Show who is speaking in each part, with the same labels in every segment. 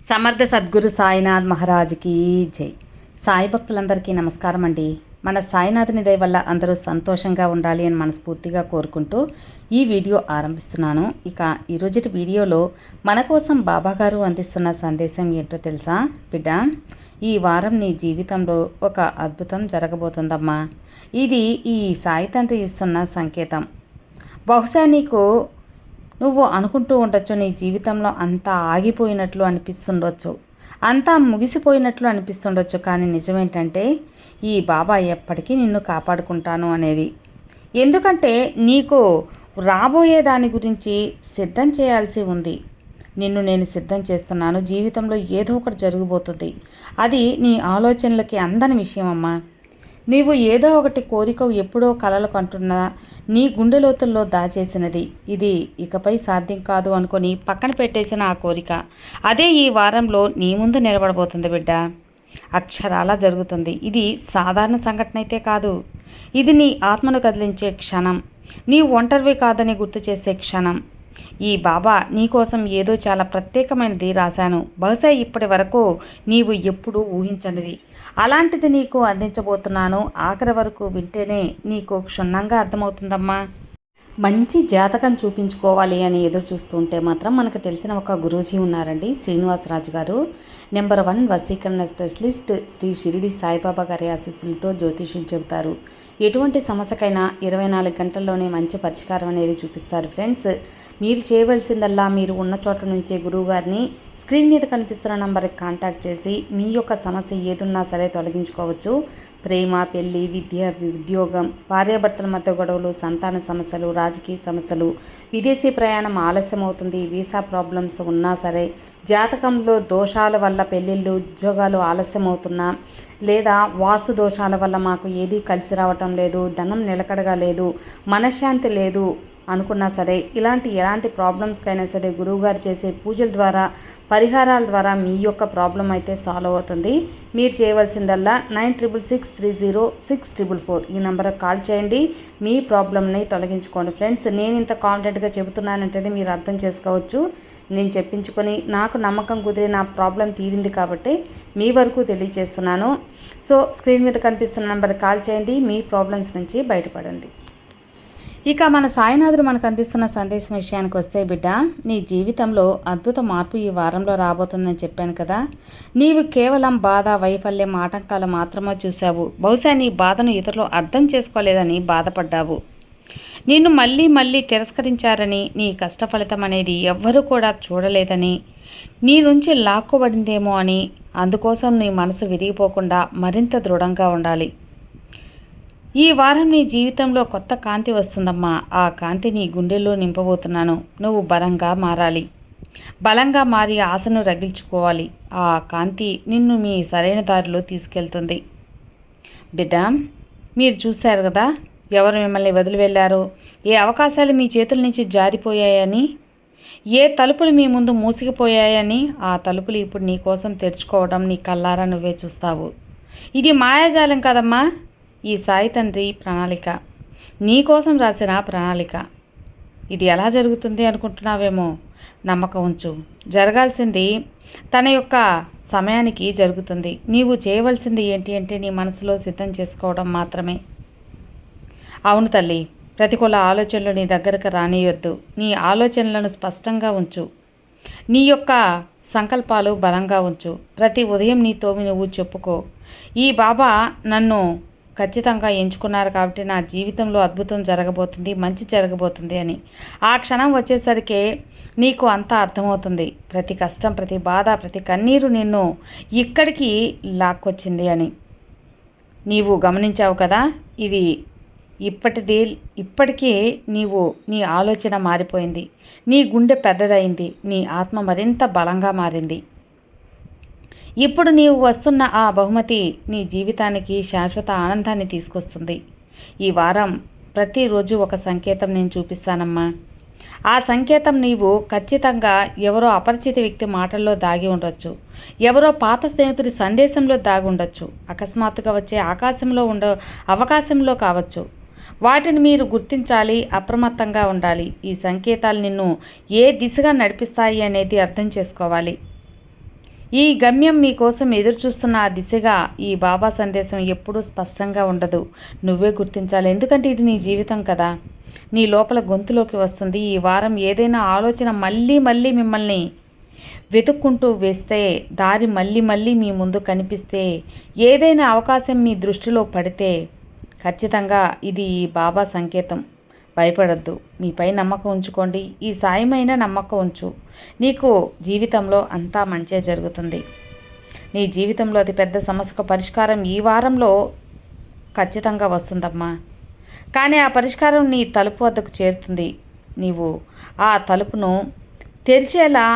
Speaker 1: సమర్థ సద్గురు సాయినాథ్ మహారాజ్కి జై. సాయి భక్తులందరికీ నమస్కారం అండి. మన సాయినాథుని దయ వల్ల అందరూ సంతోషంగా ఉండాలి అని మనస్ఫూర్తిగా కోరుకుంటూ ఈ వీడియో ఆరంభిస్తున్నాను. ఇక ఈరోజుటి వీడియోలో మన కోసం బాబాగారు అందిస్తున్న సందేశం ఏంటో తెలుసా బిడ్డ? ఈ వారం నీ జీవితంలో ఒక అద్భుతం జరగబోతుందమ్మా. ఇది ఈ సాయి తండ్రి ఇస్తున్న సంకేతం. బహుశా నువ్వు అనుకుంటూ ఉండొచ్చు, నీ జీవితంలో అంతా ఆగిపోయినట్లు అనిపిస్తుండొచ్చు, అంతా ముగిసిపోయినట్లు అనిపిస్తుండొచ్చు. కానీ నిజమేంటంటే ఈ బాబా ఎప్పటికీ నిన్ను కాపాడుకుంటాను అనేది. ఎందుకంటే నీకు రాబోయే దాని గురించి సిద్ధం చేయాల్సి ఉంది. నిన్ను నేను సిద్ధం చేస్తున్నాను. జీవితంలో ఏదో ఒకటి జరగబోతుంది. అది నీ ఆలోచనలకి అందని విషయం అమ్మా. నీవు ఏదో ఒకటి కోరిక ఎప్పుడో కలలు కంటున్నా నీ గుండె లోతుల్లో దాచేసినది. ఇది ఇకపై సాధ్యం కాదు అనుకొని పక్కన పెట్టేసిన ఆ కోరిక అదే ఈ వారంలో నీ ముందు నిలబడబోతుంది బిడ్డ. అక్షరాలా జరుగుతుంది. ఇది సాధారణ సంఘటన అయితే కాదు. ఇది నీ ఆత్మను కదిలించే క్షణం. నీ ఒంటరివి కాదని గుర్తు చేసే క్షణం. ఈ బాబా నీకోసం ఏదో చాలా ప్రత్యేకమైనది రాశాను. బహుశా ఇప్పటి వరకు నీవు ఎప్పుడూ ఊహించనిది. అలాంటిది నీకు అందించబోతున్నాను. ఆఖరి వరకు వింటేనే నీకు క్షుణ్ణంగా అర్థమవుతుందమ్మా. మంచి జాతకం చూపించుకోవాలి అని ఎదురు చూస్తుంటే మాత్రం మనకు తెలిసిన ఒక గురూజీ ఉన్నారండి, శ్రీనివాసరాజు గారు. నెంబర్ 1 వశీకరణ స్పెషలిస్ట్. శ్రీ షిరిడి సాయిబాబా గారి ఆశీస్సులతో జ్యోతిష్యం చెబుతారు. ఎటువంటి సమస్యకైనా 24 గంటల్లోనే మంచి పరిష్కారం అనేది చూపిస్తారు ఫ్రెండ్స్. మీరు చేయవలసిందల్లా మీరు ఉన్న చోట నుంచే గురువుగారిని స్క్రీన్ మీద కనిపిస్తున్న నంబర్కి కాంటాక్ట్ చేసి మీ యొక్క సమస్య ఏదున్నా సరే తొలగించుకోవచ్చు. ప్రేమ, పెళ్లి, విద్య, ఉద్యోగం, భార్యాభర్తల మధ్య గొడవలు, సంతాన సమస్యలు, రాజకీయ సమస్యలు, విదేశీ ప్రయాణం ఆలస్యం అవుతుంది, వీసా ప్రాబ్లమ్స్ ఉన్నా సరే, జాతకంలో దోషాల వల్ల పెళ్ళిళ్ళు, ఉద్యోగాలు ఆలస్యం అవుతున్నా, లేదా వాస్తు దోషాల వల్ల మాకు ఏదీ కలిసి రావటం లేదు, ధనం నిలకడగా లేదు, మనశ్శాంతి లేదు అనుకున్నా సరే, ఎలాంటి ప్రాబ్లమ్స్కైనా సరే గురువుగారు చేసే పూజల ద్వారా, పరిహారాల ద్వారా మీ యొక్క ప్రాబ్లం అయితే సాల్వ్ అవుతుంది. మీరు చేయవలసిందల్లా 9666306444 ఈ నెంబర్కి కాల్ చేయండి. మీ ప్రాబ్లమ్ని తొలగించుకోండి ఫ్రెండ్స్. నేను ఇంత కాన్ఫిడెంట్గా చెబుతున్నానంటే మీరు అర్థం చేసుకోవచ్చు. నేను చెప్పించుకొని నాకు నమ్మకం కుదిరి నా ప్రాబ్లం తీరింది కాబట్టి మీ వరకు తెలియజేస్తున్నాను. సో స్క్రీన్ మీద కనిపిస్తున్న నెంబర్కి కాల్ చేయండి. మీ ప్రాబ్లమ్స్ నుంచి బయటపడండి. ఇక మన సాయినాథుడు మనకు అందిస్తున్న సందేశం విషయానికి వస్తే బిడ్డ, నీ జీవితంలో అద్భుత మార్పు ఈ వారంలో రాబోతుందని చెప్పాను కదా. నీవు కేవలం బాధ, వైఫల్యం, ఆటంకాలు మాత్రమే చూశావు. బహుశా నీ బాధను ఇతరులు అర్థం చేసుకోలేదని బాధపడ్డావు. నిన్ను మళ్ళీ మళ్ళీ తిరస్కరించారని, నీ కష్ట ఫలితం అనేది ఎవ్వరూ కూడా చూడలేదని, నీ నుంచి లాక్కోబడిందేమో అని, అందుకోసం నీ మనసు విరిగిపోకుండా మరింత దృఢంగా ఉండాలి. ఈ వారం నీ జీవితంలో కొత్త కాంతి వస్తుందమ్మా. ఆ కాంతి నీ గుండెల్లో నింపబోతున్నాను. నువ్వు బలంగా మారాలి. బలంగా మారి ఆశను రగిల్చుకోవాలి. ఆ కాంతి నిన్ను మీ సరైన దారిలో తీసుకెళ్తుంది. బిడ్డ, మీరు చూశారు కదా, ఎవరు మిమ్మల్ని వదిలి వెళ్ళారో, ఏ అవకాశాలు మీ చేతుల నుంచి జారిపోయాయని, ఏ తలుపులు మీ ముందు మూసిగిపోయాయని, ఆ తలుపులు ఇప్పుడు నీ కోసం తెరుచుకోవడం నీ కళ్ళారా నువ్వే చూస్తావు. ఇది మాయాజాలం కదమ్మా. ఈ సాయి తండ్రి ప్రణాళిక, నీ కోసం రాసిన ప్రణాళిక. ఇది ఎలా జరుగుతుంది అనుకుంటున్నావేమో? నమ్మకం ఉంచు. జరగాల్సింది తన యొక్క సమయానికి జరుగుతుంది. నీవు చేయవలసింది ఏంటి అంటే నీ మనసులో సిద్ధం చేసుకోవడం మాత్రమే. అవును తల్లి, ప్రతికూల ఆలోచనలు నీ దగ్గరకు రానియొద్దు. నీ ఆలోచనలను స్పష్టంగా ఉంచు. నీ యొక్క సంకల్పాలు బలంగా ఉంచు. ప్రతి ఉదయం నీతో నువ్వు చెప్పుకో, ఈ బాబా నన్ను ఖచ్చితంగా ఎంచుకున్నారు కాబట్టి నా జీవితంలో అద్భుతం జరగబోతుంది, మంచి జరగబోతుంది అని. ఆ క్షణం వచ్చేసరికి నీకు అంతా అర్థమవుతుంది. ప్రతి కష్టం, ప్రతి బాధ, ప్రతి కన్నీరు నిన్ను ఇక్కడికి లాక్కొచ్చింది అని నీవు గమనించావు కదా. ఇది ఇప్పటికీ నీ ఆలోచన మారిపోయింది. నీ గుండె పెద్దదైంది. నీ ఆత్మ మరింత బలంగా మారింది. ఇప్పుడు నీవు వస్తున్న ఆ బహుమతి నీ జీవితానికి శాశ్వత ఆనందాన్ని తీసుకొస్తుంది. ఈ వారం ప్రతిరోజు ఒక సంకేతం నేను చూపిస్తానమ్మా. ఆ సంకేతం నీవు ఖచ్చితంగా ఎవరో అపరిచిత వ్యక్తి మాటల్లో దాగి ఉండొచ్చు, ఎవరో పాత స్నేహితుడి సందేశంలో దాగి ఉండొచ్చు, అకస్మాత్తుగా వచ్చే అవకాశంలో కావచ్చు. వాటిని మీరు గుర్తించాలి, అప్రమత్తంగా ఉండాలి. ఈ సంకేతాలు నిన్ను ఏ దిశగా నడిపిస్తాయి అనేది అర్థం చేసుకోవాలి. ఈ గమ్యం మీకోసం ఎదురుచూస్తున్న ఆ దిశగా ఈ బాబా సందేశం ఎప్పుడూ స్పష్టంగా ఉండదు. నువ్వే గుర్తించాలి. ఎందుకంటే ఇది నీ జీవితం కదా. నీ లోపల గొంతులోకి వస్తుంది. ఈ వారం ఏదైనా ఆలోచన మళ్ళీ మళ్ళీ మిమ్మల్ని వెతుక్కుంటూ వేస్తే, దారి మళ్ళీ మళ్ళీ మీ ముందు కనిపిస్తే, ఏదైనా అవకాశం మీ దృష్టిలో పడితే ఖచ్చితంగా ఇది ఈ బాబా సంకేతం. భయపడద్దు. మీపై నమ్మకం ఉంచుకోండి. ఈ సాయమైన నమ్మకం ఉంచు. నీకు జీవితంలో అంతా మంచే జరుగుతుంది. నీ జీవితంలో అతి పెద్ద సమస్యకు పరిష్కారం ఈ వారంలో ఖచ్చితంగా వస్తుందమ్మా. కానీ ఆ పరిష్కారం నీ తలుపు వద్దకు చేరుతుంది. నీవు ఆ తలుపును తెరిచేలా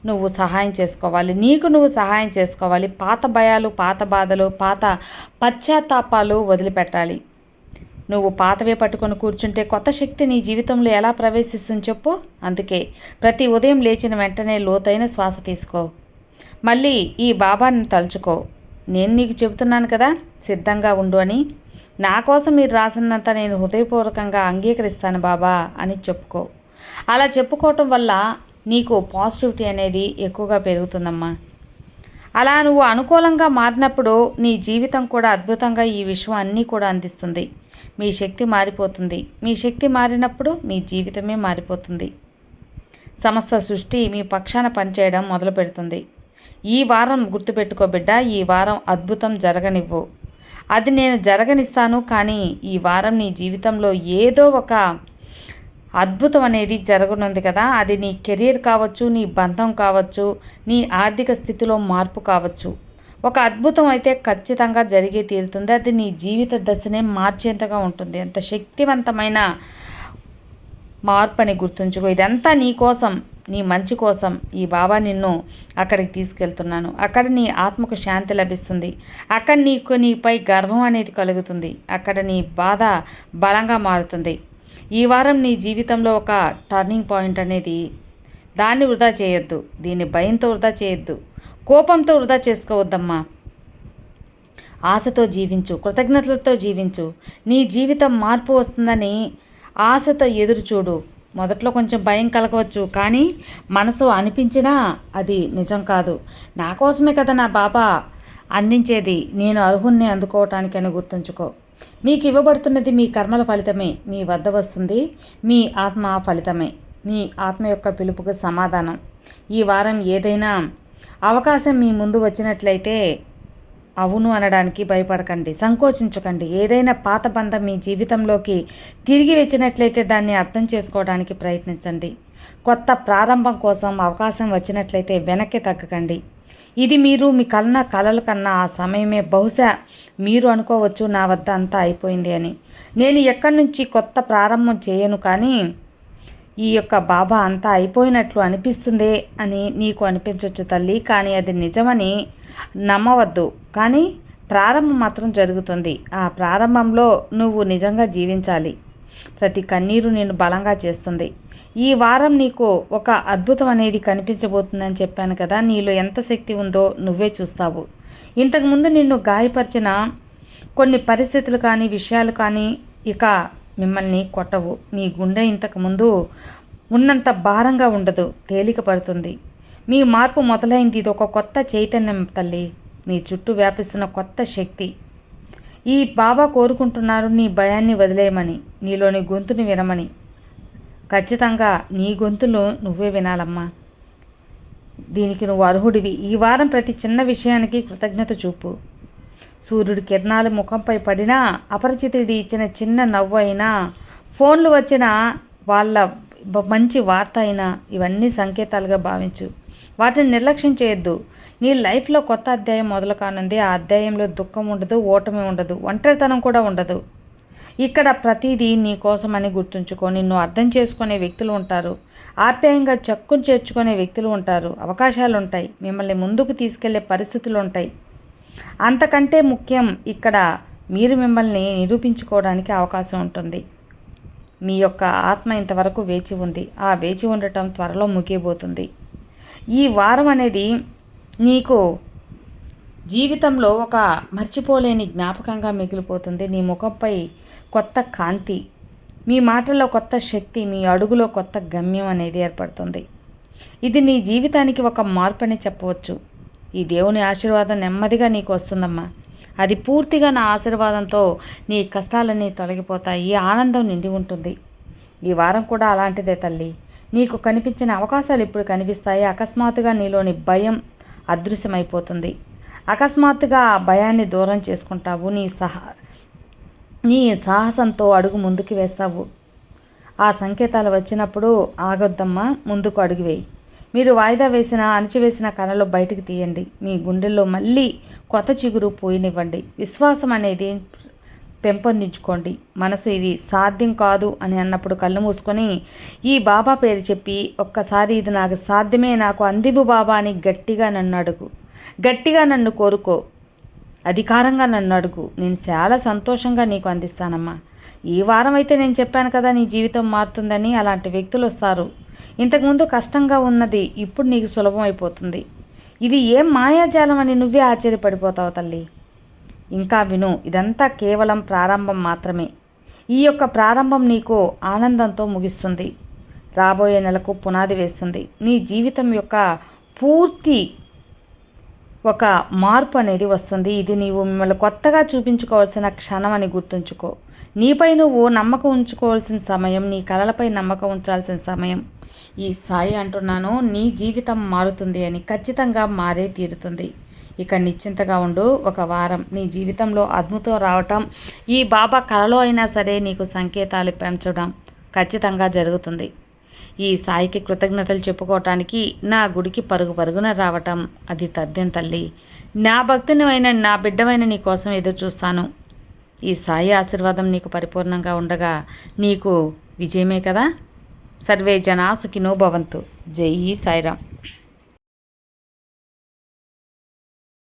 Speaker 1: నువ్వు సహాయం చేసుకోవాలి. నీకు నువ్వు సహాయం చేసుకోవాలి. పాత భయాలు, పాత బాధలు, పాత పశ్చాత్తాపాలు వదిలిపెట్టాలి. నువ్వు పాతవే పట్టుకొని కూర్చుంటే కొత్త శక్తి నీ జీవితంలో ఎలా ప్రవేశిస్తుంది చెప్పు. అందుకే ప్రతి ఉదయం లేచిన వెంటనే లోతైన శ్వాస తీసుకో. మళ్ళీ ఈ బాబాని తలుచుకో. నేను నీకు చెబుతున్నాను కదా, సిద్ధంగా ఉండు అని. నా కోసం మీరు రాసిందంతా నేను హృదయపూర్వకంగా అంగీకరిస్తాను బాబా అని చెప్పుకో. అలా చెప్పుకోవటం వల్ల నీకు పాజిటివిటీ అనేది ఎక్కువగా పెరుగుతుందమ్మా. అలా నువ్వు అనుకూలంగా మారినప్పుడు నీ జీవితం కూడా అద్భుతంగా ఈ విశ్వం అన్నీ కూడా అందిస్తుంది. మీ శక్తి మారిపోతుంది. మీ శక్తి మారినప్పుడు మీ జీవితమే మారిపోతుంది. సమస్త సృష్టి మీ పక్షాన పనిచేయడం మొదలు పెడుతుంది. ఈ వారం గుర్తుపెట్టుకో బిడ్డ, ఈ వారం అద్భుతం జరగనివ్వు. అది నేను జరగనిస్తాను. కానీ ఈ వారం నీ జీవితంలో ఏదో ఒక అద్భుతం అనేది జరగనుంది కదా. అది నీ కెరీర్ కావచ్చు, నీ బంధం కావచ్చు, నీ ఆర్థిక స్థితిలో మార్పు కావచ్చు. ఒక అద్భుతం అయితే ఖచ్చితంగా జరిగే తీరుతుంది. అది నీ జీవిత దశనే మార్చేంతగా ఉంటుంది. అంత శక్తివంతమైన మార్పు అని గుర్తుంచుకో. ఇదంతా నీ కోసం, నీ మంచి కోసం ఈ బాబా నిన్ను అక్కడికి తీసుకెళ్తున్నాను. అక్కడ నీ ఆత్మకు శాంతి లభిస్తుంది. అక్కడ నీపై గర్వం అనేది కలుగుతుంది. అక్కడ నీ బాధ బలంగా మారుతుంది. ఈ వారం నీ జీవితంలో ఒక టర్నింగ్ పాయింట్ అనేది, దాన్ని వృధా చేయొద్దు. దీన్ని భయంతో వృధా చేయొద్దు. కోపంతో వృధా చేసుకోవద్దమ్మా. ఆశతో జీవించు. కృతజ్ఞతలతో జీవించు. నీ జీవితం మార్పు వస్తుందని ఆశతో ఎదురు చూడు. మొదట్లో కొంచెం భయం కలగవచ్చు, కానీ మనసు అనిపించినా అది నిజం కాదు. నా కోసమే కదా నా బాబా అందించేది, నేను అర్హుణ్ణి అందుకోవటానికని గుర్తుంచుకో. మీకు ఇవ్వబడుతున్నది మీ కర్మల ఫలితమే. మీ వద్ద వస్తుంది మీ ఆత్మ ఫలితమే. మీ ఆత్మ యొక్క పిలుపుకు సమాధానం. ఈ వారం ఏదైనా అవకాశం మీ ముందు వచ్చినట్లయితే అవును అనడానికి భయపడకండి, సంకోచించకండి. ఏదైనా పాత బంధం మీ జీవితంలోకి తిరిగి వచ్చినట్లయితే దాన్ని అర్థం చేసుకోవడానికి ప్రయత్నించండి. కొత్త ప్రారంభం కోసం అవకాశం వచ్చినట్లయితే వెనక్కి తగ్గకండి. ఇది మీరు మీ కలల కన్నా ఆ సమయమే. బహుశా మీరు అనుకోవచ్చు, నా వద్ద అంతా అయిపోయింది అని. నేను ఎక్కడి నుంచి కొత్త ప్రారంభం చేయను, కానీ ఈ యొక్క బాబా అంతా అయిపోయినట్లు అనిపిస్తుందే అని నీకు అనిపించవచ్చు తల్లి. కానీ అది నిజమని నమ్మవద్దు. కానీ ప్రారంభం మాత్రం జరుగుతుంది. ఆ ప్రారంభంలో నువ్వు నిజంగా జీవించాలి. ప్రతి కన్నీరు నిన్ను బలంగా చేస్తుంది. ఈ వారం నీకు ఒక అద్భుతం అనేది కనిపించబోతుందని చెప్పాను కదా. నీలో ఎంత శక్తి ఉందో నువ్వే చూస్తావు. ఇంతకుముందు నిన్ను గాయపరిచిన కొన్ని పరిస్థితులు కానీ, విషయాలు కానీ ఇక మిమ్మల్ని కొట్టవు. మీ గుండె ఇంతకుముందు ఉన్నంత భారంగా ఉండదు, తేలిక పడుతుంది. మీ మార్పు మొదలైంది. ఇది ఒక కొత్త చైతన్యం తల్లి, మీ చుట్టూ వ్యాపిస్తున్న కొత్త శక్తి. ఈ బాబా కోరుకుంటున్నారు నీ భయాన్ని వదిలేయమని, నీలోని గొంతుని వినమని. ఖచ్చితంగా నీ గొంతులు నువ్వే వినాలమ్మా. దీనికి నువ్వు అర్హుడివి. ఈ వారం ప్రతి చిన్న విషయానికి కృతజ్ఞత చూపు. సూర్యుడి కిరణాలు ముఖంపై పడినా, అపరిచితుడి ఇచ్చిన చిన్న నవ్వు అయినా, ఫోన్లు వచ్చిన వాళ్ళ మంచి వార్త అయినా, ఇవన్నీ సంకేతాలుగా భావించు. వాటిని నిర్లక్ష్యం చేయొద్దు. నీ లైఫ్లో కొత్త అధ్యాయం మొదలు కానుంది. ఆ అధ్యాయంలో దుఃఖం ఉండదు, ఓటమి ఉండదు, ఒంటరితనం కూడా ఉండదు. ఇక్కడ ప్రతిదీ నీ కోసమని గుర్తుంచుకో. నిన్ను అర్థం చేసుకునే వ్యక్తులు ఉంటారు. ఆప్యాయంగా చక్కును చేర్చుకునే వ్యక్తులు ఉంటారు. అవకాశాలు ఉంటాయి. మిమ్మల్ని ముందుకు తీసుకెళ్లే పరిస్థితులు ఉంటాయి. అంతకంటే ముఖ్యం, ఇక్కడ మీరు మిమ్మల్ని నిరూపించుకోవడానికి అవకాశం ఉంటుంది. మీ యొక్క ఆత్మ ఇంతవరకు వేచి ఉంది. ఆ వేచి ఉండటం త్వరలో ముగియబోతుంది. ఈ వారం అనేది నీకు జీవితంలో ఒక మర్చిపోలేని జ్ఞాపకంగా మిగిలిపోతుంది. నీ ముఖంపై కొత్త కాంతి, మీ మాటల్లో కొత్త శక్తి, మీ అడుగులో కొత్త గమ్యం అనేది ఏర్పడుతుంది. ఇది నీ జీవితానికి ఒక మార్పు అని చెప్పవచ్చు. ఈ దేవుని ఆశీర్వాదం నెమ్మదిగా నీకు వస్తుందమ్మా. అది పూర్తిగా నా ఆశీర్వాదంతో నీ కష్టాలన్నీ తొలగిపోతాయి, ఆనందం నిండి ఉంటుంది. ఈ వారం కూడా అలాంటిదే తల్లి. నీకు కనిపించిన అవకాశాలు ఇప్పుడు కనిపిస్తాయి. అకస్మాత్తుగా నీలోని భయం అదృశ్యమైపోతుంది. అకస్మాత్తుగా ఆ భయాన్ని దూరం చేసుకుంటావు. నీ సాహసంతో అడుగు ముందుకు వేస్తావు. ఆ సంకేతాలు వచ్చినప్పుడు ఆగొద్దమ్మా, ముందుకు అడుగు వేయి. మీరు వాయిదా వేసిన అణచివేసిన కళలు బయటికి తీయండి. మీ గుండెల్లో మళ్ళీ కొత్త చిగురు పోయినివ్వండి. విశ్వాసం అనేది పెంపొందించుకోండి. మనసు ఇది సాధ్యం కాదు అని అన్నప్పుడు కళ్ళు మూసుకొని ఈ బాబా పేరు చెప్పి ఒక్కసారి ఇది నాకు సాధ్యమే, నాకు అందివు బాబా అని గట్టిగా నన్ను అడుగు. గట్టిగా నన్ను కోరుకో. అధికారంగా నన్ను అడుగు. నేను చాలా సంతోషంగా నీకు అందిస్తానమ్మా. ఈ వారం అయితే నేను చెప్పాను కదా నీ జీవితం మారుతుందని. అలాంటి వ్యక్తులు వస్తారు. ఇంతకుముందు కష్టంగా ఉన్నది ఇప్పుడు నీకు సులభం అయిపోతుంది. ఇది ఏం మాయాజాలం అని నువ్వే ఆశ్చర్యపడిపోతావు తల్లి. ఇంకా విను, ఇదంతా కేవలం ప్రారంభం మాత్రమే. ఈ యొక్క ప్రారంభం నీకు ఆనందంతో ముగిస్తుంది. రాబోయే నెలకు పునాది వేస్తుంది. నీ జీవితం యొక్క పూర్తి ఒక మార్పు అనేది వస్తుంది. ఇది నీవు మిమ్మల్ని కొత్తగా చూపించుకోవాల్సిన క్షణం అని గుర్తుంచుకో. నీపై నువ్వు నమ్మకం ఉంచుకోవాల్సిన సమయం, నీ కలలపై నమ్మకం ఉంచాల్సిన సమయం. ఈ సాయి అంటున్నాను, నీ జీవితం మారుతుంది అని. ఖచ్చితంగా మారే తీరుతుంది. ఇక నిశ్చింతగా ఉండు. ఒక వారం నీ జీవితంలో అద్భుతం రావటం, ఈ బాబా కలలో అయినా సరే నీకు సంకేతాలు పెంచడం ఖచ్చితంగా జరుగుతుంది. ఈ సాయికి కృతజ్ఞతలు చెప్పుకోవటానికి నా గుడికి పరుగు పరుగున రావటం అది తథ్యం తల్లి. నా భక్తునివైన నా బిడ్డవైన నీ కోసం ఎదురు చూస్తాను. ఈ సాయి ఆశీర్వాదం నీకు పరిపూర్ణంగా ఉండగా నీకు విజయమే కదా. సర్వే జనా సుఖినో భవంతు. జై సాయిరామ్.